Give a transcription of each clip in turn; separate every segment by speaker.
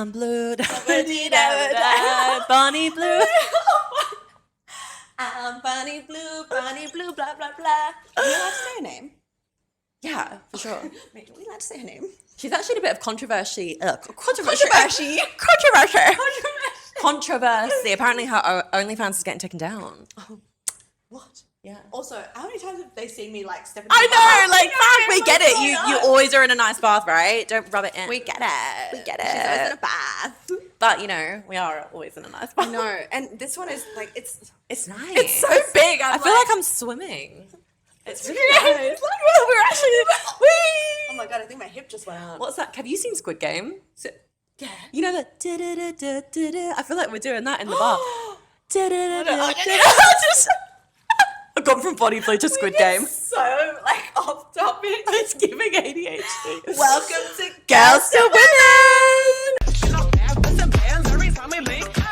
Speaker 1: I'm blue. Bonnie blue.
Speaker 2: I'm Bonnie blue, blah, blah, blah. Are you allowed to say her name?
Speaker 1: Yeah, for sure.
Speaker 2: Wait, are we allowed to say her name?
Speaker 1: She's actually a bit of controversy.
Speaker 2: Controversy.
Speaker 1: Controversy. Apparently her OnlyFans is getting taken down.
Speaker 2: Oh, what?
Speaker 1: Yeah.
Speaker 2: Also, how many times have they seen me like stepping?
Speaker 1: I know, like, fuck, we get it. You always are in a nice bath, right? Don't rub it in.
Speaker 2: We get it.
Speaker 1: We get
Speaker 2: She's always in
Speaker 1: it.
Speaker 2: a bath.
Speaker 1: But, you know, we are always in a nice bath.
Speaker 2: No, and this one is like, it's
Speaker 1: It's nice.
Speaker 2: It's so big.
Speaker 1: I feel like I'm swimming. It's really
Speaker 2: great.
Speaker 1: nice. Like, we're actually...
Speaker 2: oh my god, I think my hip just went out.
Speaker 1: What's that? Have you seen Squid Game?
Speaker 2: Yeah.
Speaker 1: You know that... da-da-da-da-da-da? I feel like we're doing that in the bath. Just... I've gone from body fluid to Squid Game.
Speaker 2: So like off topic.
Speaker 1: It's giving ADHD.
Speaker 2: Welcome to
Speaker 1: Girls to Women!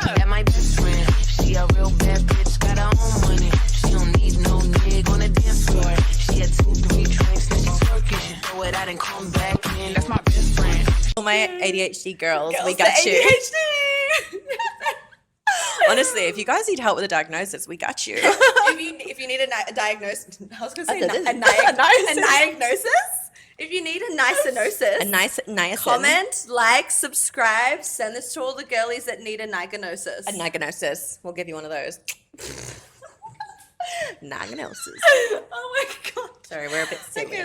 Speaker 3: That my best friend. She a real bad bitch, got her own money. She don't need no nigga on the dance floor. She had 2-3 drinks and she's working. She throw it out and come back in. That's my best friend.
Speaker 1: All my ADHD girls, we
Speaker 2: to
Speaker 1: got you.
Speaker 2: ADHD.
Speaker 1: Honestly, if you guys need help with a diagnosis, we got you.
Speaker 2: if you need a diagnosis, I was gonna say a diagnosis. If you need a nicenosis,
Speaker 1: A nice
Speaker 2: comment, like, subscribe, send this to all the girlies that need a diagnosis.
Speaker 1: A diagnosis. We'll give you one of those. Diagnosis.
Speaker 2: Oh my god.
Speaker 1: Sorry, we're a bit silly.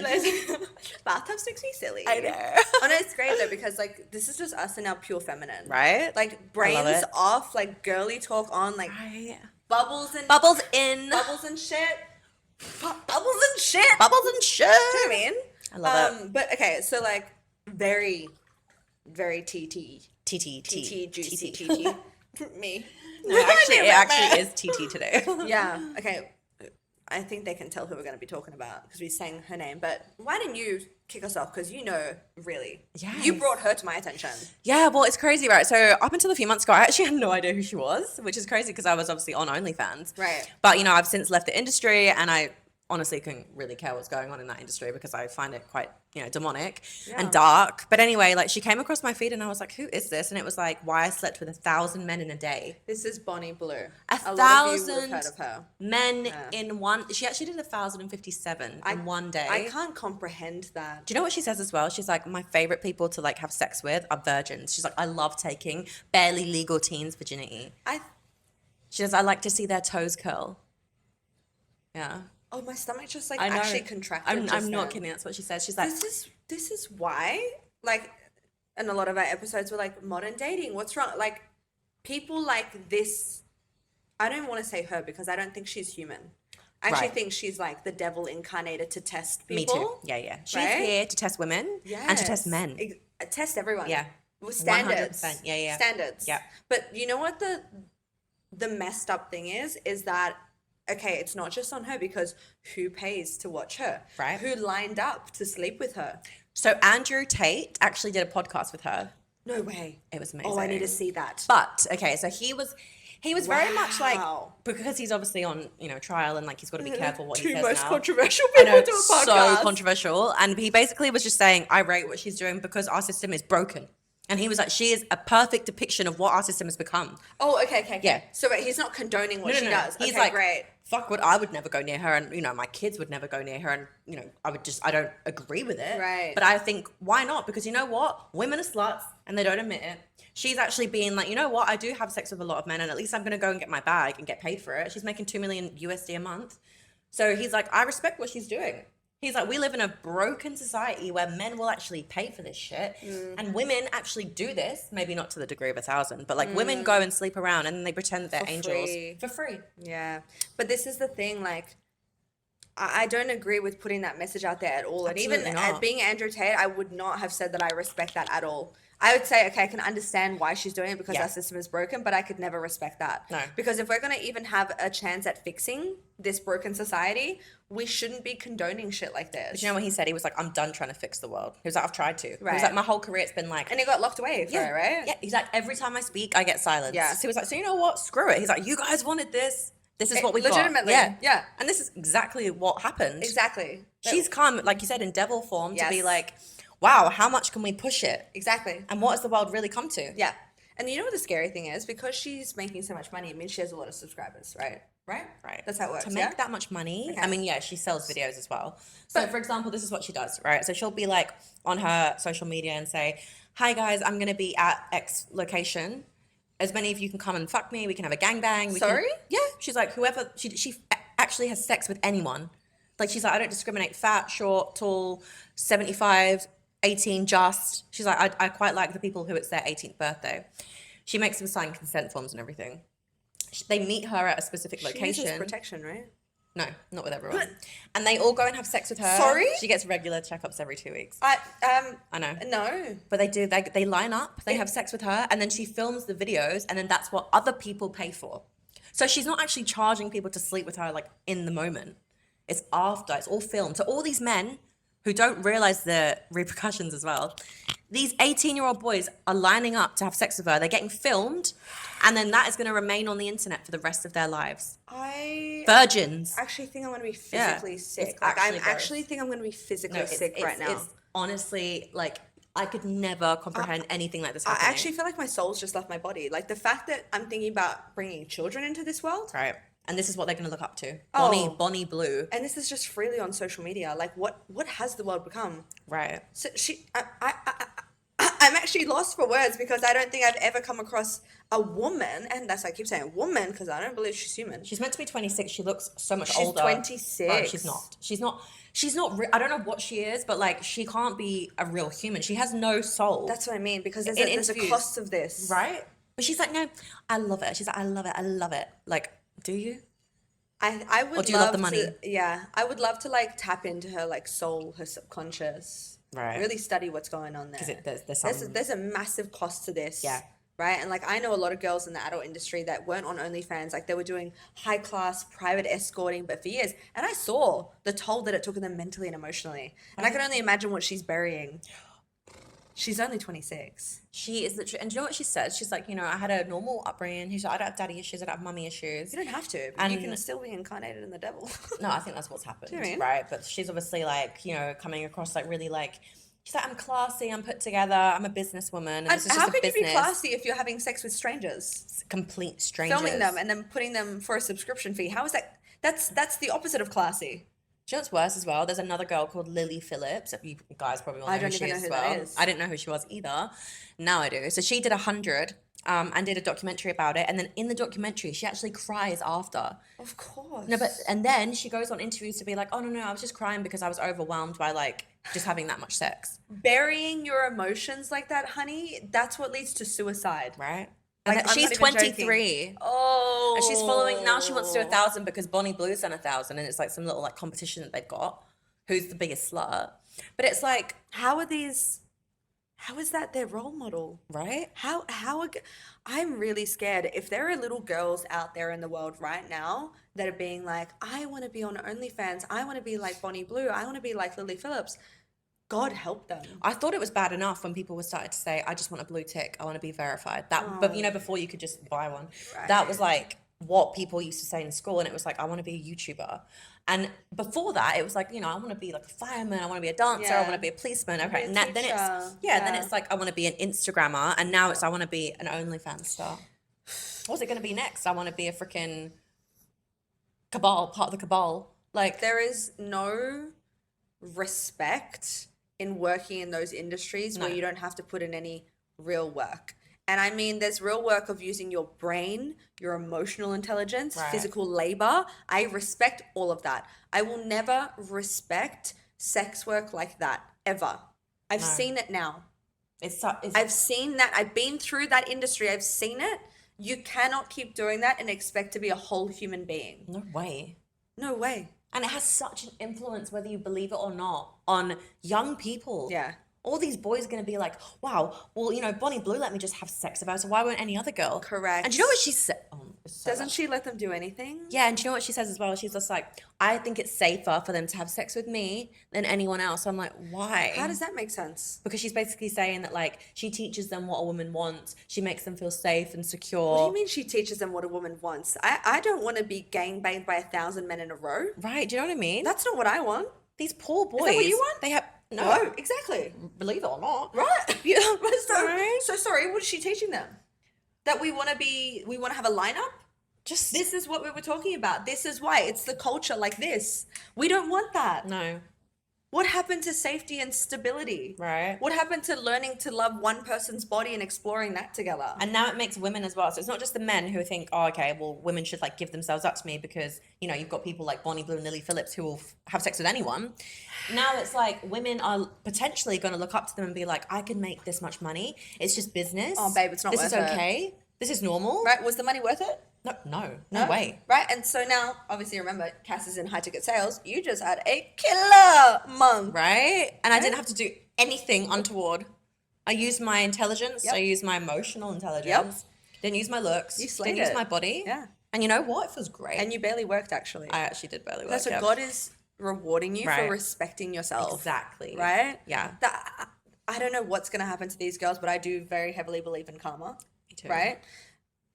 Speaker 2: Bathtubs makes me silly.
Speaker 1: I know.
Speaker 2: Oh no, it's great though because like this is just us and our pure feminine.
Speaker 1: Right?
Speaker 2: Like brains
Speaker 1: it.
Speaker 2: off, like girly talk on, like
Speaker 1: Right.
Speaker 2: bubbles and
Speaker 1: Bubbles in.
Speaker 2: shit. Bubbles and shit.
Speaker 1: Bubbles and shit.
Speaker 2: Do you know what I mean?
Speaker 1: I love it.
Speaker 2: But okay, so like very, very TT.
Speaker 1: TT.
Speaker 2: Juicy TT. Me.
Speaker 1: No, actually, it actually is TT today.
Speaker 2: Yeah. Okay. I think they can tell who we're going to be talking about because we sang her name. But why didn't you kick us off? Because you know, really,
Speaker 1: Yes.
Speaker 2: you brought her to my attention.
Speaker 1: Yeah, well, it's crazy, right? So up until a few months ago, I actually had no idea who she was, which is crazy because I was obviously on OnlyFans.
Speaker 2: Right.
Speaker 1: But, you know, I've since left the industry and I honestly couldn't really care what's going on in that industry because I find it quite, you know, demonic and dark. But anyway, like she came across my feed and I was like, who is this? And it was like, why I slept with 1,000 men in a day.
Speaker 2: This is Bonnie Blue. A
Speaker 1: 1,000
Speaker 2: lot of you would have heard of her.
Speaker 1: men in one. She actually did 1,057 in one day.
Speaker 2: I can't comprehend that.
Speaker 1: Do you know what she says as well? She's like, my favorite people to like have sex with are virgins. She's like, I love taking barely legal teens' virginity. She says, I like to see their toes curl. Yeah.
Speaker 2: Oh, my stomach just like
Speaker 1: I know.
Speaker 2: actually contracted.
Speaker 1: I'm not kidding. That's what she says. She's like,
Speaker 2: This is why, like, and a lot of our episodes were like modern dating. What's wrong? Like, people like this. I don't want to say her because I don't think she's human. I actually think she's like the devil incarnated to test people.
Speaker 1: me too. Yeah. She's
Speaker 2: Right?
Speaker 1: here to test women and to test men.
Speaker 2: Test everyone.
Speaker 1: Yeah.
Speaker 2: With standards.
Speaker 1: 100%. Yeah.
Speaker 2: Standards.
Speaker 1: Yeah.
Speaker 2: But you know what the messed up thing is that, okay, it's not just on her because who pays to watch her?
Speaker 1: Right.
Speaker 2: Who lined up to sleep with her?
Speaker 1: So Andrew Tate actually did a podcast with her.
Speaker 2: No way.
Speaker 1: It was amazing.
Speaker 2: Oh, I need to see that.
Speaker 1: But okay, so he was very much like,
Speaker 2: Wow.
Speaker 1: because he's obviously on, you know, trial and like he's got to be careful what he
Speaker 2: Two
Speaker 1: says
Speaker 2: most
Speaker 1: now.
Speaker 2: controversial
Speaker 1: I
Speaker 2: people
Speaker 1: know,
Speaker 2: to a
Speaker 1: it's
Speaker 2: podcast.
Speaker 1: so controversial. And he basically was just saying, I rate what she's doing because our system is broken. And he was like, she is a perfect depiction of what our system has become.
Speaker 2: Oh, okay.
Speaker 1: Yeah.
Speaker 2: So wait, he's not condoning what she does.
Speaker 1: He's
Speaker 2: okay,
Speaker 1: like,
Speaker 2: great.
Speaker 1: fuck what, I would never go near her, and you know, my kids would never go near her, and you know, I don't agree with it.
Speaker 2: Right.
Speaker 1: But I think, why not? Because you know what? Women are sluts and they don't admit it. She's actually being like, you know what? I do have sex with a lot of men and at least I'm going to go and get my bag and get paid for it. She's making 2 million USD a month. So he's like, I respect what she's doing. He's like, we live in a broken society where men will actually pay for this shit. And women actually do this, maybe not to the degree of 1,000, but like women go and sleep around and then they pretend that they're angels. For free.
Speaker 2: Yeah. But this is the thing, like, I don't agree with putting that message out there at all.
Speaker 1: Absolutely
Speaker 2: and even
Speaker 1: not.
Speaker 2: being Andrew Tate, I would not have said that I respect that at all. I would say, okay, I can understand why she's doing it because our system is broken, but I could never respect that.
Speaker 1: No.
Speaker 2: Because if we're going to even have a chance at fixing this broken society, we shouldn't be condoning shit like this.
Speaker 1: But you know what he said? He was like, I'm done trying to fix the world. He was like, I've tried to. He
Speaker 2: Right.
Speaker 1: was like, my whole career it's been like...
Speaker 2: And he got locked away for it, right?
Speaker 1: Yeah, he's like, every time I speak, I get silence.
Speaker 2: Yeah.
Speaker 1: So he was like, so you know what? Screw it. He's like, you guys wanted this. This is what we got.
Speaker 2: Legitimately. Yeah.
Speaker 1: And this is exactly what happened.
Speaker 2: Exactly.
Speaker 1: She's come, like you said, in devil form to be
Speaker 2: Yes.
Speaker 1: like, wow, how much can we push it?
Speaker 2: Exactly.
Speaker 1: And what has the world really come to?
Speaker 2: Yeah. And you know what the scary thing is? Because she's making so much money, it means she has a lot of subscribers, right? Right?
Speaker 1: Right.
Speaker 2: That's how it works,
Speaker 1: To make that much money,
Speaker 2: Okay.
Speaker 1: I mean, yeah, she sells videos as well. So, for example, this is what she does, right? So she'll be like on her social media and say, hi guys, I'm going to be at X location. As many of you can come and fuck me. We can have a gangbang.
Speaker 2: Sorry?
Speaker 1: Yeah. She's like, whoever, she actually has sex with anyone. Like, she's like, I don't discriminate, fat, short, tall, 75, 18, just. She's like, I quite like the people who it's their 18th birthday. She makes them sign consent forms and everything. They meet her at a specific
Speaker 2: She
Speaker 1: location.
Speaker 2: uses protection, right?
Speaker 1: No, not with everyone. And they all go and have sex with her.
Speaker 2: Sorry?
Speaker 1: She gets regular checkups every 2 weeks.
Speaker 2: I
Speaker 1: know.
Speaker 2: No.
Speaker 1: But they do. They line up. They have sex with her, and then she films the videos, and then that's what other people pay for. So she's not actually charging people to sleep with her like in the moment. It's after. It's all filmed. So all these men who don't realize the repercussions as well. These 18-year-old boys are lining up to have sex with her. They're getting filmed, and then that is going to remain on the internet for the rest of their lives.
Speaker 2: I
Speaker 1: Virgins.
Speaker 2: actually think I'm going to be physically sick.
Speaker 1: it's
Speaker 2: Like, I
Speaker 1: actually gross.
Speaker 2: actually think I'm going to be physically
Speaker 1: No,
Speaker 2: sick right now.
Speaker 1: It's honestly, like, I could never comprehend anything like this
Speaker 2: I
Speaker 1: happening.
Speaker 2: actually feel like my soul's just left my body. Like, the fact that I'm thinking about bringing children into this world.
Speaker 1: Right. And this is what they're going to look up to.
Speaker 2: Oh.
Speaker 1: Bonnie Blue.
Speaker 2: And this is just freely on social media. Like, what has the world become?
Speaker 1: Right.
Speaker 2: So I'm actually lost for words because I don't think I've ever come across a woman, and that's why I keep saying woman because I don't believe she's human.
Speaker 1: She's meant to be 26. She looks so much
Speaker 2: She's
Speaker 1: older.
Speaker 2: 26.
Speaker 1: Oh, she's not. I don't know what she is, but like she can't be a real human. She has no soul.
Speaker 2: That's what I mean because there's
Speaker 1: In
Speaker 2: a
Speaker 1: interviews.
Speaker 2: cost of this.
Speaker 1: right. But she's like, no, I love it. She's like, I love it. I love it. Like, do you?
Speaker 2: I would
Speaker 1: Or do you love
Speaker 2: love
Speaker 1: the money?
Speaker 2: to, yeah, I would love to like tap into her like soul, her subconscious.
Speaker 1: Right.
Speaker 2: Really study what's going on there.
Speaker 1: Because there's
Speaker 2: There's a massive cost to this.
Speaker 1: Yeah.
Speaker 2: Right. And like I know a lot of girls in the adult industry that weren't on OnlyFans, like they were doing high class private escorting, but for years. And I saw the toll that it took on them mentally and emotionally. And I can only imagine what she's burying. She's only 26.
Speaker 1: She is literally, and do you know what she says? She's like, I had a normal upbringing. She's like, I don't have daddy issues. I don't have mummy issues.
Speaker 2: You don't have to. But you can still be incarnated in the devil.
Speaker 1: No, I think that's what's happened,
Speaker 2: Do you mean?
Speaker 1: right? But she's obviously like, coming across like really like, she's like, I'm classy, I'm put together, I'm a businesswoman. And this is
Speaker 2: How
Speaker 1: just a
Speaker 2: can you be
Speaker 1: business.
Speaker 2: classy if you're having sex with strangers?
Speaker 1: Complete strangers.
Speaker 2: Filming them and then putting them for a subscription fee. How is that? That's the opposite of classy.
Speaker 1: Do you know what's worse as well? There's another girl called Lily Phillips. You guys probably all know
Speaker 2: I don't
Speaker 1: who she
Speaker 2: even
Speaker 1: is
Speaker 2: know
Speaker 1: as
Speaker 2: who that
Speaker 1: well.
Speaker 2: is.
Speaker 1: I didn't know who she was either. Now I do. So she did 100 and did a documentary about it. And then in the documentary, she actually cries after.
Speaker 2: Of course.
Speaker 1: No, and then she goes on interviews to be like, oh, no, I was just crying because I was overwhelmed by like just having that much sex.
Speaker 2: Burying your emotions like that, honey, that's what leads to suicide.
Speaker 1: Right?
Speaker 2: Like,
Speaker 1: And
Speaker 2: I'm
Speaker 1: she's
Speaker 2: not even
Speaker 1: 23.
Speaker 2: Oh.
Speaker 1: And she's following, now she wants to do 1,000 because Bonnie Blue's done 1,000 and it's like some little like competition that they've got. Who's the biggest slut? But it's like,
Speaker 2: how is that their role model?
Speaker 1: right?
Speaker 2: I'm really scared if there are little girls out there in the world right now that are being like, I want to be on OnlyFans. I want to be like Bonnie Blue. I want to be like Lily Phillips. God help them.
Speaker 1: I thought it was bad enough when people were starting to say, I just want a blue tick. I want to be verified. That, but before you could just buy one.
Speaker 2: Right.
Speaker 1: That was like what people used to say in school. And it was like, I want to be a YouTuber. And before that, it was like, I want to be like a fireman. I want to be a dancer. I want to be a policeman. Okay. And then
Speaker 2: teacher.
Speaker 1: it's like, I want to be an Instagrammer. And now it's, I want to be an OnlyFans star. What's it going to be next? I want to be a freaking cabal, part of the cabal. Like,
Speaker 2: There is no respect in working in those industries where you don't have to put in any real work. And I mean, there's real work of using your brain, your emotional intelligence,
Speaker 1: Right.
Speaker 2: physical labor. I respect all of that. I will never respect sex work like that, ever. I've seen it now. I've seen that. I've been through that industry. I've seen it. You cannot keep doing that and expect to be a whole human being.
Speaker 1: no way.
Speaker 2: No way.
Speaker 1: And it has such an influence, whether you believe it or not, on young people.
Speaker 2: Yeah.
Speaker 1: All these boys are going to be like, wow, well, Bonnie Blue let me just have sex with her, so why won't any other girl?
Speaker 2: Correct.
Speaker 1: And do you know what she said? Oh, it's so
Speaker 2: Doesn't
Speaker 1: bad.
Speaker 2: she let them do anything?
Speaker 1: Yeah, and do you know what she says as well? She's just like, I think it's safer for them to have sex with me than anyone else. I'm like, why?
Speaker 2: How does that make sense?
Speaker 1: Because she's basically saying that, like, she teaches them what a woman wants. She makes them feel safe and secure.
Speaker 2: What do you mean she teaches them what a woman wants? I don't want to be gangbanged by 1,000 men in a row.
Speaker 1: Right, do you know what I mean?
Speaker 2: That's not what I want.
Speaker 1: These poor boys.
Speaker 2: that what you want?
Speaker 1: They have
Speaker 2: No, exactly.
Speaker 1: Believe it or not.
Speaker 2: Right.
Speaker 1: Yeah.
Speaker 2: So sorry, what is she teaching them? That we want to have a lineup?
Speaker 1: Just
Speaker 2: This is what we were talking about. This is why it's the culture like this. We don't want that.
Speaker 1: no.
Speaker 2: What happened to safety and stability?
Speaker 1: Right.
Speaker 2: What happened to learning to love one person's body and exploring that together?
Speaker 1: And now it makes women as well. So it's not just the men who think, oh, okay, well, women should like give themselves up to me because, you know, you've got people like Bonnie Blue and Lily Phillips who will have sex with anyone. Now it's like women are potentially going to look up to them and be like, I can make this much money. It's just business.
Speaker 2: Oh, babe, it's not
Speaker 1: this
Speaker 2: worth
Speaker 1: is
Speaker 2: it.
Speaker 1: okay. This is normal.
Speaker 2: Right? Was the money worth it?
Speaker 1: No way.
Speaker 2: Right? And so now, obviously, remember, Cass is in high ticket sales. You just had a killer month.
Speaker 1: Right? And I didn't have to do anything untoward. I used my intelligence.
Speaker 2: Yep.
Speaker 1: I used my emotional intelligence.
Speaker 2: Yep.
Speaker 1: Didn't use my looks.
Speaker 2: You slayed
Speaker 1: Didn't use
Speaker 2: it.
Speaker 1: my body.
Speaker 2: Yeah.
Speaker 1: And you know what? It feels great.
Speaker 2: And you barely worked, actually.
Speaker 1: I actually did barely work.
Speaker 2: That's what God is rewarding you for
Speaker 1: Right.
Speaker 2: respecting yourself.
Speaker 1: Exactly.
Speaker 2: Right?
Speaker 1: Yeah.
Speaker 2: I don't know what's going to happen to these girls, but I do very heavily believe in karma.
Speaker 1: Me too.
Speaker 2: Right?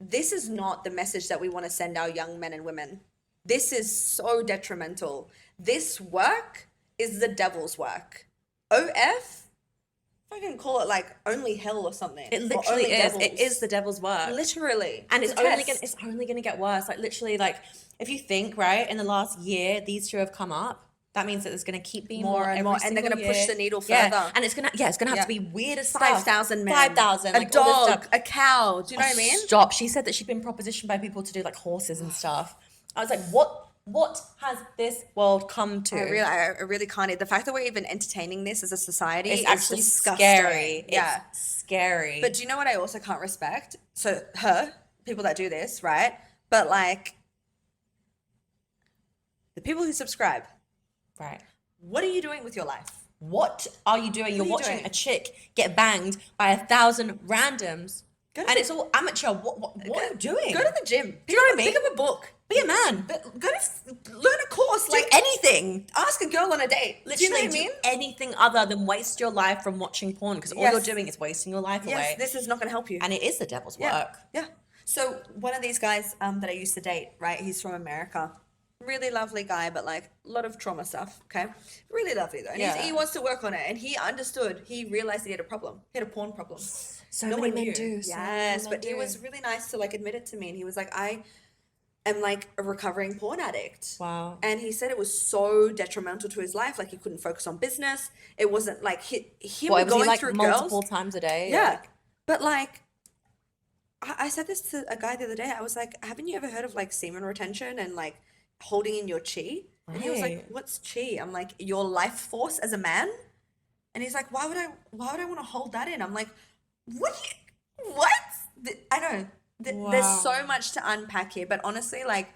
Speaker 2: This is not the message that we want to send our young men and women. This is so detrimental. This work is the devil's work. OF, I can call it like only hell or something.
Speaker 1: It
Speaker 2: Or
Speaker 1: literally
Speaker 2: only
Speaker 1: is.
Speaker 2: devils.
Speaker 1: It is the devil's work.
Speaker 2: Literally.
Speaker 1: And it's
Speaker 2: a
Speaker 1: only
Speaker 2: test.
Speaker 1: gonna get worse. Like literally, like if you think, right, in the last year these two have come up, that means that there's gonna keep being
Speaker 2: More and
Speaker 1: every
Speaker 2: more, and they're
Speaker 1: single
Speaker 2: gonna push
Speaker 1: year.
Speaker 2: the needle
Speaker 1: Yeah.
Speaker 2: further.
Speaker 1: And it's gonna have
Speaker 2: Yeah.
Speaker 1: to be weird as stuff.
Speaker 2: 5,000 men.
Speaker 1: 5,000.
Speaker 2: A
Speaker 1: like, all this
Speaker 2: dog.
Speaker 1: stuff.
Speaker 2: A cow. Do you know what I mean?
Speaker 1: Stop. She said that she'd been propositioned by people to do like horses and stuff. I was like, what has this world come to?
Speaker 2: I really can't. The fact that we're even entertaining this as a society
Speaker 1: It's
Speaker 2: is
Speaker 1: actually
Speaker 2: disgusting.
Speaker 1: scary.
Speaker 2: Yeah.
Speaker 1: It's scary.
Speaker 2: But do you know what I also can't respect? So people that do this, right? But like the people who subscribe,
Speaker 1: right.
Speaker 2: what are you doing with your life?
Speaker 1: What are you doing? You're
Speaker 2: are you
Speaker 1: watching
Speaker 2: doing?
Speaker 1: a chick get banged by 1,000 randoms.
Speaker 2: Go to
Speaker 1: And
Speaker 2: the-
Speaker 1: it's all amateur. What are you doing?
Speaker 2: Go to the gym.
Speaker 1: Do you know what I mean?
Speaker 2: Pick up a book.
Speaker 1: Be a man.
Speaker 2: Go to learn a course.
Speaker 1: Do
Speaker 2: Like
Speaker 1: anything.
Speaker 2: ask a girl on a date.
Speaker 1: Literally
Speaker 2: do you know what I mean?
Speaker 1: anything other than waste your life from watching porn because all
Speaker 2: Yes.
Speaker 1: you're doing is wasting your life
Speaker 2: Yes,
Speaker 1: away.
Speaker 2: this is not going to help you.
Speaker 1: And it is the devil's
Speaker 2: Yeah.
Speaker 1: work.
Speaker 2: Yeah. So one of these guys that I used to date, right? He's from America. Really lovely guy, but like a lot of trauma stuff. Okay. Really lovely though. And
Speaker 1: Yeah.
Speaker 2: he wants to work on it. And he understood. He realized he had a problem. He had a porn problem.
Speaker 1: So
Speaker 2: No
Speaker 1: many
Speaker 2: one
Speaker 1: men
Speaker 2: knew.
Speaker 1: do. So many
Speaker 2: Yes.
Speaker 1: men
Speaker 2: But he
Speaker 1: do.
Speaker 2: was really nice to like admit it to me. And he was like, I am like a recovering porn addict.
Speaker 1: Wow.
Speaker 2: And he said it was so detrimental to his life. Like he couldn't focus on business. It wasn't like him
Speaker 1: What, was
Speaker 2: going
Speaker 1: he like
Speaker 2: through
Speaker 1: multiple
Speaker 2: girls.
Speaker 1: times a day?
Speaker 2: Yeah.
Speaker 1: Like,
Speaker 2: But like, I said this to a guy the other day. I was like, haven't you ever heard of like semen retention and like holding in your chi? And he was like,
Speaker 1: Right.
Speaker 2: what's chi? I'm like, your life force as a man? And he's like, why would I want to hold that in? I'm like, what? I know. There's so
Speaker 1: Wow.
Speaker 2: much to unpack here, but honestly, like,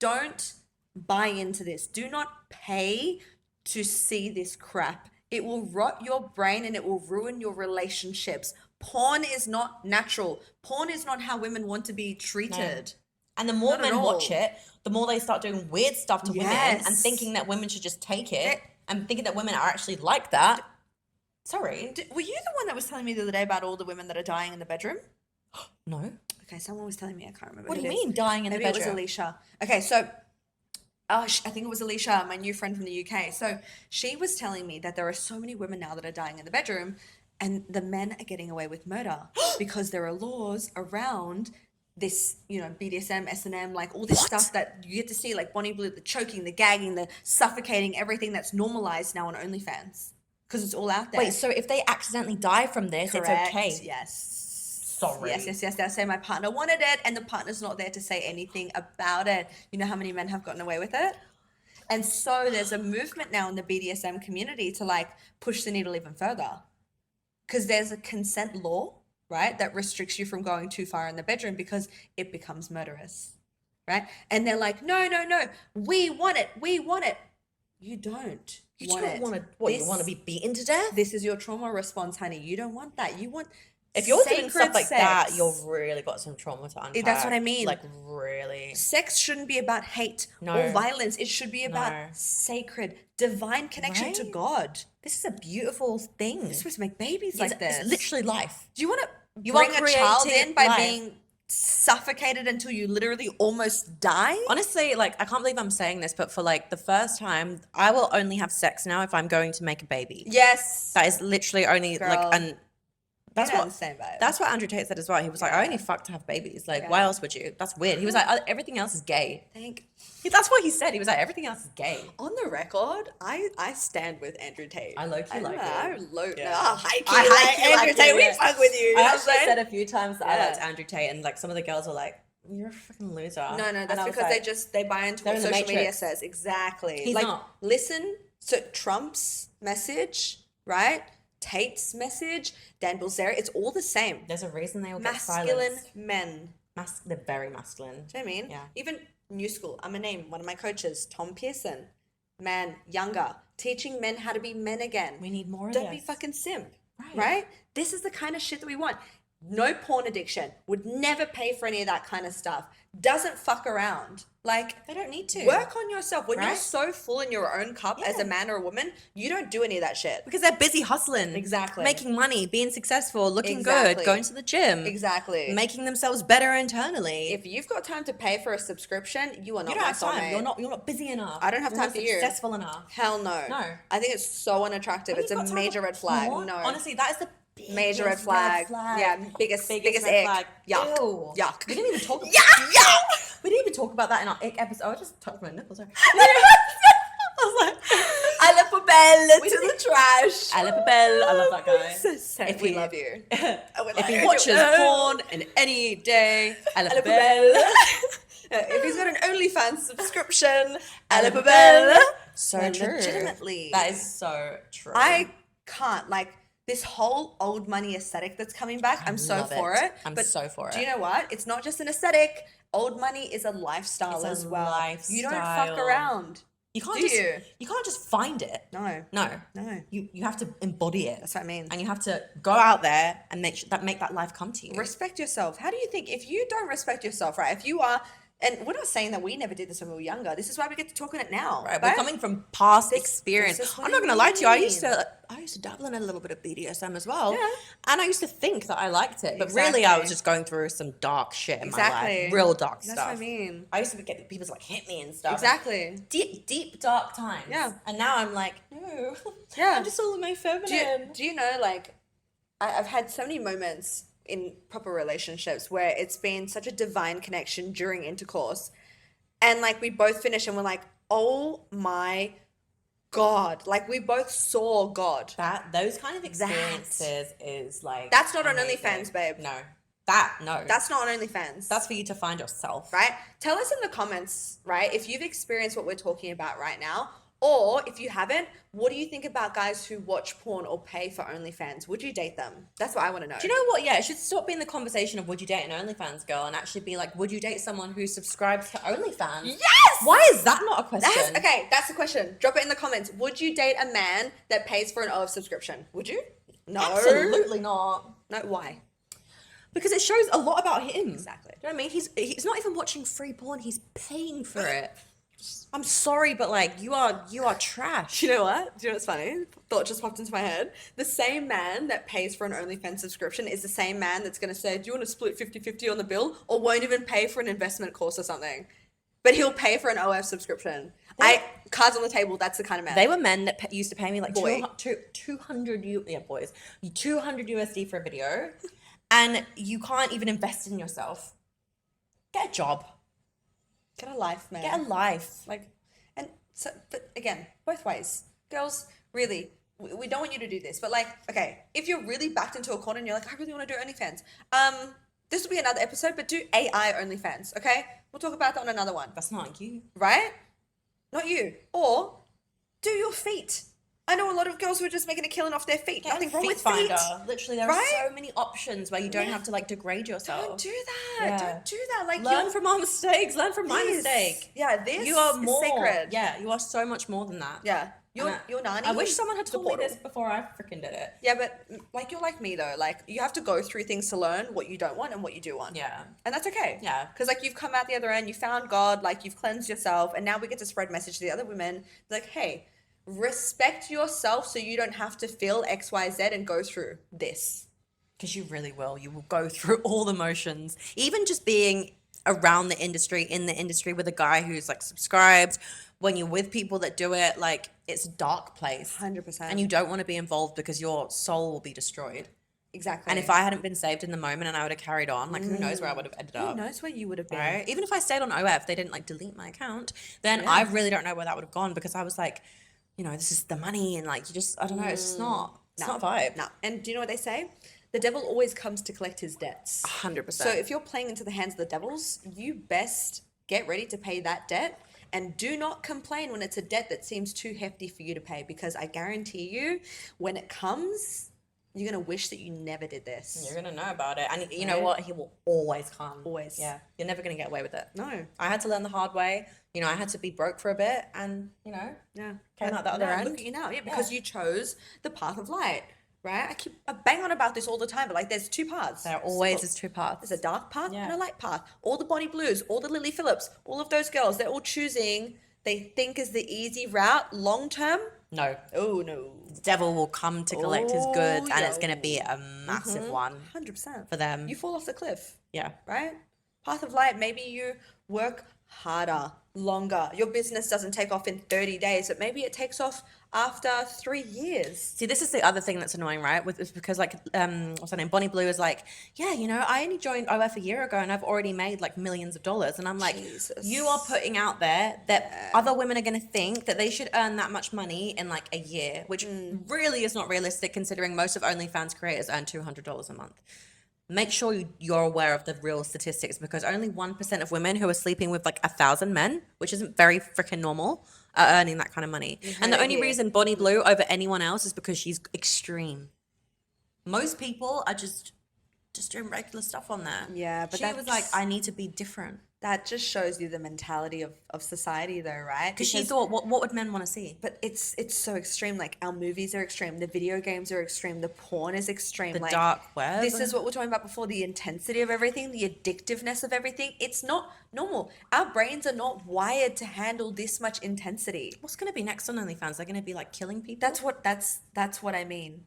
Speaker 2: don't buy into this. Do not pay to see this crap. It will rot your brain and it will ruin your relationships. Porn is not natural. Porn is not how women want to be treated.
Speaker 1: And the more
Speaker 2: Not at
Speaker 1: men watch
Speaker 2: all.
Speaker 1: it, the more they start doing weird stuff to women and
Speaker 2: Yes.
Speaker 1: thinking that women should just take it
Speaker 2: Yeah.
Speaker 1: and thinking that women are actually like that. Sorry.
Speaker 2: Were you the one that was telling me the other day about all the women that are dying in the bedroom?
Speaker 1: No.
Speaker 2: Okay, someone was telling me. I can't remember.
Speaker 1: What do
Speaker 2: who
Speaker 1: you
Speaker 2: it is.
Speaker 1: mean dying in
Speaker 2: Maybe
Speaker 1: the
Speaker 2: it was
Speaker 1: bedroom?
Speaker 2: Alicia. Okay, so I think it was Alicia, my new friend from the UK. So she was telling me that there are so many women now that are dying in the bedroom, and the men are getting away with murder because there are laws around this, you know, BDSM, S&M, like all this stuff that you get to see, like Bonnie Blue, the choking, the gagging, the suffocating, everything that's normalized now on OnlyFans because it's all out there.
Speaker 1: Wait, so if they accidentally die from this, it's okay?
Speaker 2: Yes.
Speaker 1: Sorry.
Speaker 2: Yes. They'll say my partner wanted it, and the partner's not there to say anything about it. You know how many men have gotten away with it? And so there's a movement now in the BDSM community to like push the needle even further. Because there's a consent law, right, that restricts you from going too far in the bedroom because it becomes murderous, right? And they're like, no, we want it. You don't.
Speaker 1: You
Speaker 2: want
Speaker 1: don't
Speaker 2: it.
Speaker 1: want to, what, you
Speaker 2: This-
Speaker 1: want to be beaten to death?
Speaker 2: This is your trauma response, honey. You don't want that. You want
Speaker 1: If you're doing
Speaker 2: sacred
Speaker 1: stuff like that,
Speaker 2: sex.
Speaker 1: you've really got some trauma to unpack.
Speaker 2: That's what I mean.
Speaker 1: Like, really.
Speaker 2: Sex shouldn't be about hate
Speaker 1: No.
Speaker 2: or violence. It should be about
Speaker 1: No.
Speaker 2: sacred, divine connection to
Speaker 1: Right?
Speaker 2: God.
Speaker 1: This is a beautiful thing.
Speaker 2: You're supposed to make babies
Speaker 1: It's,
Speaker 2: like this.
Speaker 1: it's literally life.
Speaker 2: Do you want to
Speaker 1: You
Speaker 2: bring
Speaker 1: are
Speaker 2: a child
Speaker 1: creating
Speaker 2: in by
Speaker 1: life.
Speaker 2: being suffocated until you literally almost die.
Speaker 1: Honestly, like, I can't believe I'm saying this, but for like the first time, I will only have sex now if I'm going to make a baby.
Speaker 2: Yes.
Speaker 1: That is literally only
Speaker 2: Girl.
Speaker 1: like, and that's
Speaker 2: You know
Speaker 1: what
Speaker 2: the same vibe.
Speaker 1: that's what Andrew Tate said as well. He was like, I only fuck to have babies. Like, why else would you? That's weird. He was like, everything else is gay. That's what he said. He was like, everything else is gay.
Speaker 2: On the record, I stand with Andrew Tate.
Speaker 1: I low-key like it.
Speaker 2: I
Speaker 1: I
Speaker 2: Andrew Tate. We fuck with you.
Speaker 1: I
Speaker 2: You know what I'm
Speaker 1: actually
Speaker 2: saying?
Speaker 1: said a few times that I liked Andrew Tate, and like some of the girls were like, "You're a fucking loser."
Speaker 2: No,
Speaker 1: And
Speaker 2: that's
Speaker 1: I was
Speaker 2: because
Speaker 1: like,
Speaker 2: they buy into what
Speaker 1: in the
Speaker 2: social media
Speaker 1: Matrix.
Speaker 2: says. Exactly.
Speaker 1: He's
Speaker 2: like,
Speaker 1: not.
Speaker 2: listen to Trump's message, right? Tate's message, Dan Bilzerian, it's all the same.
Speaker 1: There's a reason they all get
Speaker 2: Masculine
Speaker 1: silenced.
Speaker 2: men.
Speaker 1: They're very masculine.
Speaker 2: Do you know what I mean?
Speaker 1: Yeah.
Speaker 2: Even New School, I'm a name, one of my coaches, Tom Pearson, man, younger, teaching men how to be men again.
Speaker 1: We need more of
Speaker 2: Don't be
Speaker 1: this.
Speaker 2: fucking simp,
Speaker 1: Right.
Speaker 2: right? This is the kind of shit that we want. No porn addiction, would never pay for any of that kind of stuff, doesn't fuck around. Like,
Speaker 1: They don't need to.
Speaker 2: work on yourself. When you're
Speaker 1: Right?
Speaker 2: so full in your own cup as a man or a woman, you don't do any of that shit.
Speaker 1: Because they're busy hustling.
Speaker 2: Exactly.
Speaker 1: Making money, being successful, looking
Speaker 2: Exactly.
Speaker 1: good, going to the gym.
Speaker 2: Exactly.
Speaker 1: Making themselves better internally.
Speaker 2: If you've got time to pay for a subscription, you are not
Speaker 1: you don't
Speaker 2: my
Speaker 1: have time.
Speaker 2: soulmate.
Speaker 1: You're not busy enough.
Speaker 2: I don't have
Speaker 1: You're
Speaker 2: time
Speaker 1: not
Speaker 2: for you.
Speaker 1: successful enough.
Speaker 2: Hell no.
Speaker 1: No.
Speaker 2: I think it's so unattractive.
Speaker 1: When
Speaker 2: It's
Speaker 1: you've
Speaker 2: a
Speaker 1: got time
Speaker 2: major
Speaker 1: for
Speaker 2: red flag.
Speaker 1: porn,
Speaker 2: No.
Speaker 1: Honestly, that is the
Speaker 2: Major red
Speaker 1: biggest
Speaker 2: flag. Yeah, biggest
Speaker 1: red
Speaker 2: ick.
Speaker 1: flag.
Speaker 2: Yuck.
Speaker 1: Ew.
Speaker 2: Yuck.
Speaker 1: We didn't even talk.
Speaker 2: Yuck.
Speaker 1: We didn't even talk about that in our ick episode. I just touched my nipples. Sorry. I was like,
Speaker 2: I left a bell
Speaker 1: We
Speaker 2: to
Speaker 1: didn't-
Speaker 2: the trash.
Speaker 1: I love I love that guy.
Speaker 2: So sad.
Speaker 1: If
Speaker 2: we
Speaker 1: he-
Speaker 2: love you.
Speaker 1: If he watches porn in any day, I love
Speaker 2: If he's got an OnlyFans subscription,
Speaker 1: Alibabel. So
Speaker 2: Then
Speaker 1: true.
Speaker 2: legitimately.
Speaker 1: That is so true.
Speaker 2: I can't, like, this whole old money aesthetic that's coming back, I'm so
Speaker 1: love
Speaker 2: for
Speaker 1: it.
Speaker 2: it.
Speaker 1: I'm
Speaker 2: But
Speaker 1: so for
Speaker 2: do you
Speaker 1: it.
Speaker 2: know what? It's not just an aesthetic. Old money is a lifestyle
Speaker 1: It's a
Speaker 2: as well. You don't fuck
Speaker 1: lifestyle.
Speaker 2: around.
Speaker 1: You can't
Speaker 2: Do
Speaker 1: just
Speaker 2: you?
Speaker 1: you can't just find it.
Speaker 2: No.
Speaker 1: No.
Speaker 2: No.
Speaker 1: You have to embody it.
Speaker 2: That's what I mean.
Speaker 1: And you have to go out there and make that life come to you.
Speaker 2: Respect yourself. How do you think, if you don't respect yourself, right? If you are, and we're not saying that we never did this when we were younger. This is why we get to talk on it now.
Speaker 1: Right, we're coming from past experience.
Speaker 2: this is what
Speaker 1: I'm not
Speaker 2: I
Speaker 1: gonna lie to you. I
Speaker 2: mean.
Speaker 1: used to dabble in a little bit of BDSM as well,
Speaker 2: Yeah.
Speaker 1: and I used to think that I liked it, but really I
Speaker 2: Exactly.
Speaker 1: was just going through some dark shit in my
Speaker 2: Exactly.
Speaker 1: life, real dark
Speaker 2: That's
Speaker 1: stuff.
Speaker 2: what I mean.
Speaker 1: I used to get people to like hit me and stuff.
Speaker 2: Exactly.
Speaker 1: Deep dark times.
Speaker 2: Yeah.
Speaker 1: And now I'm like, no,
Speaker 2: Yeah.
Speaker 1: I'm just all in my feminine.
Speaker 2: Do you know, like, I've had so many moments in proper relationships where it's been such a divine connection during intercourse. And, like, we both finish and we're like, oh my God. Like, we both saw God.
Speaker 1: Those kind of experiences is like
Speaker 2: That's not on
Speaker 1: amazing.
Speaker 2: OnlyFans, babe.
Speaker 1: No. No.
Speaker 2: That's not on OnlyFans.
Speaker 1: That's for you to find yourself.
Speaker 2: right? Tell us in the comments, right, if you've experienced what we're talking about right now, or if you haven't, what do you think about guys who watch porn or pay for OnlyFans? Would you date them? That's what I want to know.
Speaker 1: Do you know what? Yeah, it should stop being the conversation of would you date an OnlyFans girl and actually be like, would you date someone who subscribes to OnlyFans?
Speaker 2: Yes!
Speaker 1: Why is that not a question?
Speaker 2: Okay, that's the question. Drop it in the comments. Would you date a man that pays for an OF subscription? Would you? No.
Speaker 1: Absolutely not.
Speaker 2: No, why?
Speaker 1: Because it shows a lot about him.
Speaker 2: Exactly.
Speaker 1: Do you know what I mean? He's not even watching free porn. He's paying for it. I'm sorry, but like you are trash.
Speaker 2: Do you know what? Do you know what's funny? Thought just popped into my head. The same man that pays for an OnlyFans subscription is the same man that's going to say, do you want to split 50-50 on the bill? Or won't even pay for an investment course or something. But he'll pay for an OF subscription. Cards on the table, that's the kind of man.
Speaker 1: They were men that used to pay me like
Speaker 2: Boy.
Speaker 1: 200 boys, 200 USD for a video, and you can't even invest in yourself. Get a job.
Speaker 2: Get a life, man.
Speaker 1: Get a life.
Speaker 2: Like, and so, but again, both ways. Girls, really, we don't want you to do this. But like, okay, if you're really backed into a corner and you're like, I really want to do OnlyFans, this will be another episode, but do AI OnlyFans, okay? We'll talk about that on another one.
Speaker 1: That's not you.
Speaker 2: Right? Not you. Or do your feet. I know a lot of girls who are just making a killing off their feet. Nothing wrong with feet.
Speaker 1: Literally, there
Speaker 2: Right?
Speaker 1: are so many options where you don't have to like degrade yourself.
Speaker 2: Don't do that.
Speaker 1: Yeah.
Speaker 2: Don't do that. Like,
Speaker 1: Learn from our mistakes. Learn from my
Speaker 2: this.
Speaker 1: mistake.
Speaker 2: Yeah, this
Speaker 1: You are
Speaker 2: is
Speaker 1: more.
Speaker 2: sacred.
Speaker 1: Yeah, you are so much more than that.
Speaker 2: Yeah.
Speaker 1: And
Speaker 2: You're Nani.
Speaker 1: I wish someone had
Speaker 2: the
Speaker 1: told me
Speaker 2: portal.
Speaker 1: this before I freaking did it.
Speaker 2: Yeah, but like, you're like me though. Like, you have to go through things to learn what you don't want and what you do want.
Speaker 1: Yeah.
Speaker 2: And that's okay.
Speaker 1: Yeah.
Speaker 2: Because like, you've come out the other end, you found God, like you've cleansed yourself, and now we get to spread message to the other women. Like, hey, respect yourself so you don't have to feel X, Y, Z and go through this.
Speaker 1: Because you really will. You will go through all the motions. Even just being around the industry, in the industry with a guy who's like subscribed, when you're with people that do it, like it's a dark place.
Speaker 2: 100%.
Speaker 1: And you don't want to be involved because your soul will be destroyed.
Speaker 2: Exactly.
Speaker 1: And if I hadn't been saved in the moment and I would have carried on, like who knows where I would have ended up.
Speaker 2: Who knows where you would have been.
Speaker 1: Right? Even if I stayed on OF, they didn't like delete my account, then I really don't know where that would have gone because I was like, you know, this is the money and like you just, I don't know, it's just not, it's not a vibe.
Speaker 2: No. And do you know what they say? The devil always comes to collect his debts.
Speaker 1: 100%.
Speaker 2: So if you're playing into the hands of the devils, you best get ready to pay that debt. And do not complain when it's a debt that seems too hefty for you to pay, because I guarantee you, when it comes, you're going to wish that you never did this.
Speaker 1: You're going to know about it. And you know what? He will always come.
Speaker 2: Always.
Speaker 1: Yeah. You're never going to get away with it.
Speaker 2: No.
Speaker 1: I had to learn the hard way. You know, I had to be broke for a bit and, you know, came out the other end.
Speaker 2: Look at you now. Yeah, because you chose the path of light, right? I bang on about this all the time, but like there's two paths.
Speaker 1: There always is two paths.
Speaker 2: There's a dark path and a light path. All the Bonnie Blues, all the Lily Phillips, all of those girls, they're all choosing, they think is the easy route long term.
Speaker 1: No.
Speaker 2: Oh, no.
Speaker 1: The devil will come to collect his goods and it's
Speaker 2: yo.
Speaker 1: going to be a massive one
Speaker 2: 100%.
Speaker 1: for them.
Speaker 2: You fall off the cliff,
Speaker 1: Yeah.
Speaker 2: right? Path of light, maybe you work harder, longer. Your business doesn't take off in 30 days, but maybe it takes off after 3 years.
Speaker 1: See, this is the other thing that's annoying, right? It's because like, what's her name? Bonnie Blue is like, yeah, you know, I only joined OF a year ago and I've already made like millions of dollars. And I'm like,
Speaker 2: Jesus.
Speaker 1: you are putting out there that other women are going to think that they should earn that much money in like a year, which really is not realistic considering most of OnlyFans creators earn $200 a month. Make sure you're aware of the real statistics, because only 1% of women who are sleeping with like 1,000 men, which isn't very freaking normal, are earning that kind of money. And the only reason Bonnie Blue over anyone else is because she's extreme. Most people are just doing regular stuff on there.
Speaker 2: Yeah, but
Speaker 1: she was like, I need to be different.
Speaker 2: That just shows you the mentality of society, though, right?
Speaker 1: Because she thought, what would men want to see?
Speaker 2: But it's so extreme. Like, our movies are extreme. The video games are extreme. The porn is extreme.
Speaker 1: The
Speaker 2: like,
Speaker 1: dark web.
Speaker 2: This is what we're talking about before. The intensity of everything, the addictiveness of everything. It's not normal. Our brains are not wired to handle this much intensity.
Speaker 1: What's going to be next on OnlyFans? They're going to be like killing people?
Speaker 2: That's what I mean.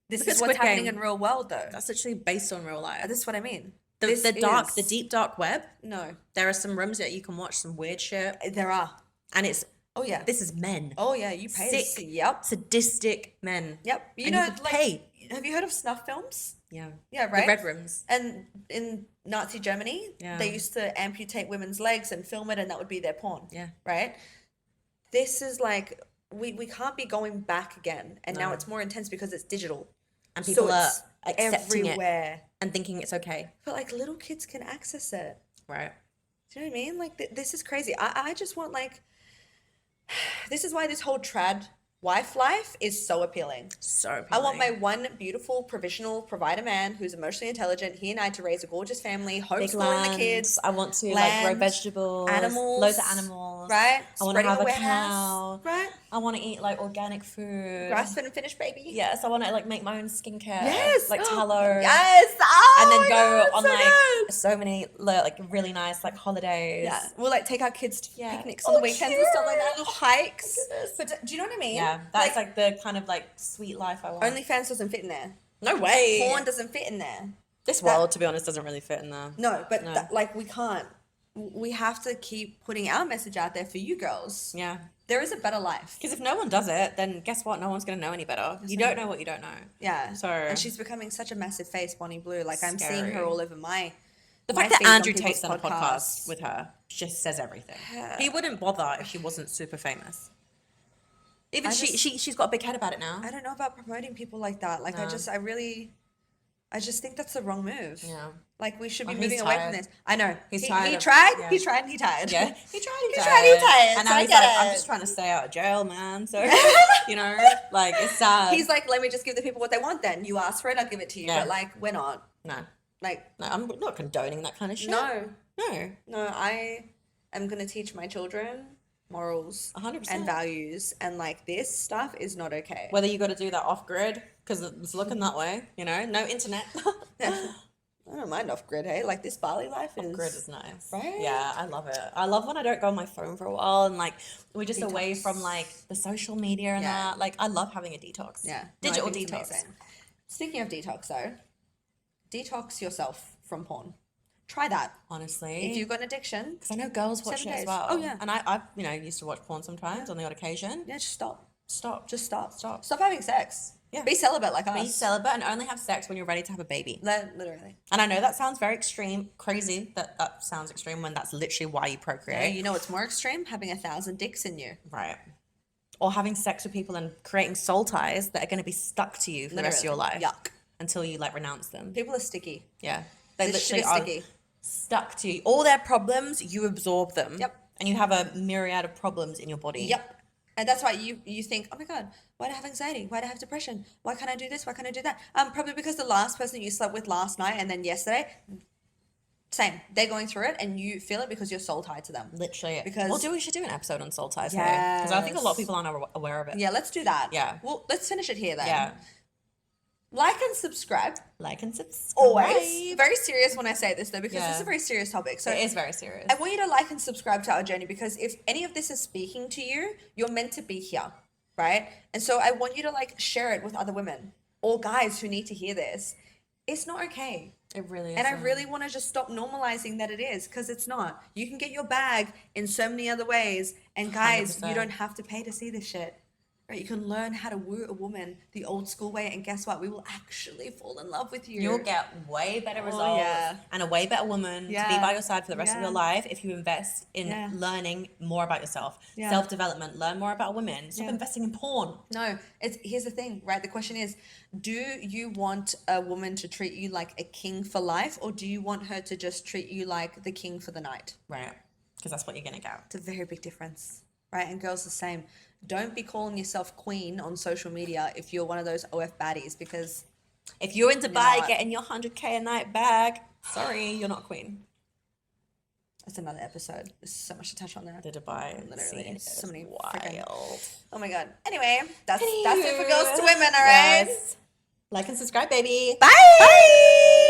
Speaker 2: This
Speaker 1: Look
Speaker 2: is
Speaker 1: at
Speaker 2: what's
Speaker 1: Squid
Speaker 2: happening
Speaker 1: Game.
Speaker 2: in real world, though.
Speaker 1: That's literally based on real life.
Speaker 2: This is what I mean.
Speaker 1: The deep dark web.
Speaker 2: No,
Speaker 1: There are some rooms that you can watch some weird shit.
Speaker 2: there are.
Speaker 1: And it's,
Speaker 2: Oh yeah.
Speaker 1: this is men.
Speaker 2: Oh yeah. You pay.
Speaker 1: Sick.
Speaker 2: Yep.
Speaker 1: Sadistic men.
Speaker 2: Yep. You
Speaker 1: And
Speaker 2: know,
Speaker 1: you could
Speaker 2: like,
Speaker 1: pay.
Speaker 2: have you heard of snuff films?
Speaker 1: Yeah.
Speaker 2: Yeah, right.
Speaker 1: The red rooms.
Speaker 2: And in Nazi Germany,
Speaker 1: Yeah.
Speaker 2: they used to amputate women's legs and film it, and that would be their porn.
Speaker 1: Yeah.
Speaker 2: Right. This is like we can't be going back again, and now
Speaker 1: No.
Speaker 2: it's more intense because it's digital.
Speaker 1: And people are
Speaker 2: it's
Speaker 1: accepting it
Speaker 2: everywhere.
Speaker 1: and thinking it's okay.
Speaker 2: But like little kids can access it.
Speaker 1: Right.
Speaker 2: Do you know what I mean? Like this is crazy. I just want like. This is why this whole trad wife life is so appealing.
Speaker 1: So appealing.
Speaker 2: I want my one beautiful provisional provider man who's emotionally intelligent. He and I to raise a gorgeous family,
Speaker 1: big
Speaker 2: homeschooling
Speaker 1: lands.
Speaker 2: the kids.
Speaker 1: I want to like
Speaker 2: land,
Speaker 1: grow vegetables,
Speaker 2: animals,
Speaker 1: loads of animals.
Speaker 2: right?
Speaker 1: I want to
Speaker 2: Spreading
Speaker 1: have
Speaker 2: a
Speaker 1: a
Speaker 2: warehouse,
Speaker 1: cow.
Speaker 2: right?
Speaker 1: I want to eat like organic food.
Speaker 2: Grass-fed and finished, baby.
Speaker 1: Yes, I want to like make my own skincare.
Speaker 2: Yes.
Speaker 1: Like tallow.
Speaker 2: Yes. Oh,
Speaker 1: And then
Speaker 2: my
Speaker 1: go
Speaker 2: God,
Speaker 1: on
Speaker 2: so
Speaker 1: like
Speaker 2: good.
Speaker 1: so many like really nice like holidays.
Speaker 2: Yeah, we'll like take our kids to
Speaker 1: Yeah.
Speaker 2: picnics on the
Speaker 1: Oh,
Speaker 2: weekends and stuff like that, little hikes.
Speaker 1: goodness.
Speaker 2: But do you know what I mean?
Speaker 1: Yeah, that's like the kind of like sweet life I want.
Speaker 2: OnlyFans doesn't fit in there.
Speaker 1: No way.
Speaker 2: Porn doesn't fit in there.
Speaker 1: This world, to be honest, doesn't really fit in there.
Speaker 2: No, but
Speaker 1: No.
Speaker 2: like we can't. We have to keep putting our message out there for you girls.
Speaker 1: Yeah.
Speaker 2: There is a better life.
Speaker 1: Because if no one does it, then guess what? No one's going to know any better. You don't know what you don't know.
Speaker 2: Yeah.
Speaker 1: So-
Speaker 2: and she's becoming such a massive face, Bonnie Blue. Like I'm seeing her
Speaker 1: Scary.
Speaker 2: all over my.
Speaker 1: The
Speaker 2: my
Speaker 1: fact that
Speaker 2: feeds on
Speaker 1: Andrew
Speaker 2: people's
Speaker 1: Tate's done a podcast with her just says everything. He wouldn't bother if she wasn't super famous. Even she's got a big head about it now.
Speaker 2: I don't know about promoting people like that. Like
Speaker 1: No.
Speaker 2: I just think that's the wrong move.
Speaker 1: Yeah.
Speaker 2: Like we should be
Speaker 1: Well,
Speaker 2: moving
Speaker 1: he's
Speaker 2: away from
Speaker 1: tired.
Speaker 2: this. I know.
Speaker 1: He's
Speaker 2: he
Speaker 1: tired
Speaker 2: He
Speaker 1: of-
Speaker 2: tried.
Speaker 1: yeah.
Speaker 2: He tried. And he tired.
Speaker 1: Yeah, he tried.
Speaker 2: He tried, he tired,
Speaker 1: And
Speaker 2: so
Speaker 1: now
Speaker 2: I
Speaker 1: he's
Speaker 2: get
Speaker 1: like, I'm
Speaker 2: it.
Speaker 1: just trying to stay out of jail, man. So, you know, like it's sad.
Speaker 2: He's like, let me just give the people what they want. Then you ask for it, I'll give it to you.
Speaker 1: Yeah.
Speaker 2: But like, we're not.
Speaker 1: no,
Speaker 2: Like,
Speaker 1: I'm not condoning that kind of shit.
Speaker 2: no.
Speaker 1: No.
Speaker 2: I am gonna teach my children morals
Speaker 1: 100%.
Speaker 2: and values, and like this stuff is not okay.
Speaker 1: Whether you got to do that off grid because it's looking that way, you know, no internet.
Speaker 2: I don't mind off grid. Hey, like this Bali life is.
Speaker 1: Grid is nice.
Speaker 2: Right?
Speaker 1: Yeah, I love it. I love when I don't go on my phone for a while and like we're just away
Speaker 2: Detox.
Speaker 1: from like the social media and
Speaker 2: Yeah.
Speaker 1: that. Like I love having a detox.
Speaker 2: Yeah, no, I
Speaker 1: Digital
Speaker 2: think it's
Speaker 1: detox.
Speaker 2: amazing. Speaking of detox, though, detox yourself from porn. Try that.
Speaker 1: Honestly.
Speaker 2: If you've got an addiction,
Speaker 1: because I know girls watch
Speaker 2: 7
Speaker 1: it as
Speaker 2: days.
Speaker 1: well.
Speaker 2: Oh, yeah.
Speaker 1: And I used to watch porn sometimes on the odd occasion.
Speaker 2: yeah, just stop.
Speaker 1: Stop.
Speaker 2: Just stop.
Speaker 1: Stop.
Speaker 2: Stop having sex.
Speaker 1: Yeah.
Speaker 2: Be celibate like us.
Speaker 1: Be celibate and only have sex when you're ready to have a baby.
Speaker 2: Literally.
Speaker 1: And I know that sounds very extreme, crazy that sounds extreme when that's literally why you
Speaker 2: Yeah,
Speaker 1: procreate.
Speaker 2: you know what's more extreme? Having 1,000 dicks in you.
Speaker 1: Right. Or having sex with people and creating soul ties that are going to be stuck to you for the rest of your life.
Speaker 2: Yuck.
Speaker 1: Until you like renounce them.
Speaker 2: People are sticky.
Speaker 1: Yeah. They
Speaker 2: This shit
Speaker 1: literally
Speaker 2: is
Speaker 1: are
Speaker 2: sticky.
Speaker 1: stuck to you. All their problems, you absorb them.
Speaker 2: Yep.
Speaker 1: And you have a myriad of problems in your body.
Speaker 2: Yep. And that's why you think, oh my God, why do I have anxiety? Why do I have depression? Why can't I do this? Why can't I do that? Probably because the last person you slept with last night and then yesterday, same. They're going through it and you feel it because you're soul tied to them.
Speaker 1: Literally.
Speaker 2: Because
Speaker 1: we should do an episode on soul ties. Because I think a lot of
Speaker 2: Yes.
Speaker 1: people aren't aware of it.
Speaker 2: Yeah, let's do that.
Speaker 1: Yeah.
Speaker 2: Well, let's finish it here then.
Speaker 1: Yeah.
Speaker 2: Like and subscribe.
Speaker 1: Like and subscribe.
Speaker 2: Always. Very serious when I say this though, because
Speaker 1: Yeah.
Speaker 2: this is a very serious topic. So
Speaker 1: It is very serious.
Speaker 2: I want you to like and subscribe to our journey because if any of this is speaking to you, you're meant to be here, right? And so I want you to like share it with other women or guys who need to hear this. It's not okay.
Speaker 1: It really is.
Speaker 2: And I really want to just stop normalizing that it is because it's not. You can get your bag in so many other ways. And guys,
Speaker 1: 100%.
Speaker 2: you don't have to pay to see this shit. Right? You can learn how to woo a woman the old school way. And guess what? We will actually fall in love with you.
Speaker 1: You'll get way better results
Speaker 2: yeah.
Speaker 1: and a way better woman to be
Speaker 2: Yeah.
Speaker 1: by your side for the rest of
Speaker 2: Yeah.
Speaker 1: your life if you invest in
Speaker 2: Yeah.
Speaker 1: learning more about yourself,
Speaker 2: Yeah.
Speaker 1: self-development, learn more about women, stop
Speaker 2: Yeah.
Speaker 1: investing in porn.
Speaker 2: No, here's the thing, right? The question is, do you want a woman to treat you like a king for life or do you want her to just treat you like the king for the night?
Speaker 1: Right. Because that's what you're going to get.
Speaker 2: It's a very big difference, right? And girls the same. Don't be calling yourself queen on social media if you're one of those OF baddies because
Speaker 1: If you're in Dubai
Speaker 2: what?
Speaker 1: getting your 100K a night bag, sorry, you're not queen.
Speaker 2: that's another episode. There's so much to touch on there.
Speaker 1: The Dubai
Speaker 2: Literally,
Speaker 1: scene
Speaker 2: so
Speaker 1: is
Speaker 2: many
Speaker 1: wild.
Speaker 2: freaking- Oh my God. Anyway, that's it for Girls to Women, all right?
Speaker 1: Yes. Like and subscribe, baby.
Speaker 2: Bye.